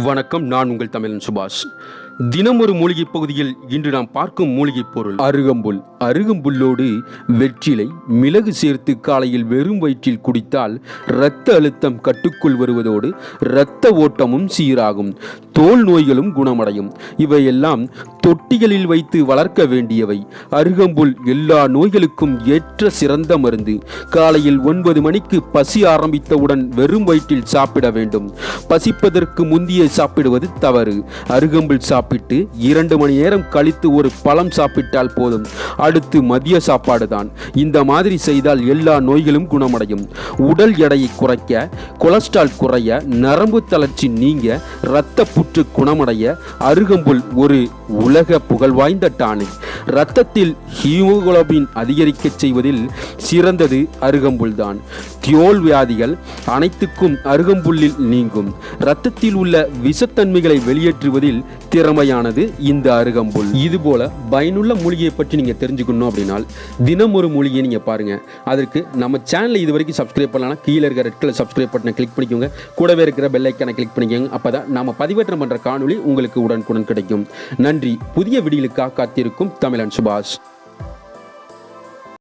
வணக்கம். நான் உங்கள் தமிழன் சுபாஷ். தினம் ஒரு மூலிகை பகுதியில் இன்று நாம் பார்க்கும் மூலிகை பொருள் அருகம்புல். அருகம்புல்லோடு வெற்றிலை, மிளகு சேர்த்து காலையில் வெறும் வயிற்றில் குடித்தால் இரத்த அழுத்தம் கட்டுக்குள் வருவதோடு இரத்த ஓட்டமும் சீராகும், தோல் நோய்களும் குணமடையும். இவையெல்லாம் தொட்டிகளில் வைத்து வளர்க்க வேண்டியவை. அருகம்புல் எல்லா நோய்களுக்கும் ஏற்ற சிறந்த மருந்து. காலையில் 9 மணிக்கு பசி ஆரம்பித்தவுடன் வெறும் வயிற்றில் சாப்பிட வேண்டும். பசிப்பதற்கு முந்திய சாப்பிடுவது தவறு. அருகம்புல் சாப்பிட்டு 2 மணி நேரம் கழித்து ஒரு பழம் சாப்பிட்டால் போதும். அடுத்து மதிய சாப்பாடு தான். இந்த மாதிரி செய்தால் எல்லா நோய்களும் குணமடையும். உடல் எடையை குறைக்க, கொலஸ்ட்ரால் குறைய, நரம்பு தளர்ச்சி நீங்க, இரத்த புற்று குணமடைய அருகம்புல் ஒரு உலக புகழ்வாய்ந்த டானிக். இரத்தத்தில் ஹீமோகுளோபின் அதிகரிக்க செய்வதில் சிறந்தது அருகம்புல் தான். தோல் வியாதிகள் அனைத்துக்கும் அருகம்புல்லில் நீங்கும். இரத்தத்தில் உள்ள விஷத்தன்மைகளை வெளியேற்றுவதில் திறமையானது இந்த அருகம்புல். இதுபோல பயனுள்ள மூலிகையை பற்றி நீங்க தெரிஞ்சுக்கணும் அப்படின்னா தினம் ஒரு மூலிகையை நீங்க பாருங்க. அதற்கு நம்ம சேனலை இது வரைக்கும் சப்ஸ்கிரைப் பண்ணலாம், கீழே இருக்கிற ரெட் கலர் சப்ஸ்கிரைப் பட்டனை கிளிக் பண்ணிக்கோங்க. கூடவே இருக்கிற பெல் ஐக்கானை கிளிக் பண்ணிக்கோங்க. அப்பதான் நாம பதிவேற்றம் பண்ற காணொளி உங்களுக்கு உடனுக்குடன் கிடைக்கும். நன்றி. புதிய வீடியோகளுக்காக காத்திருக்கும் தமிழன் சுபாஷ்.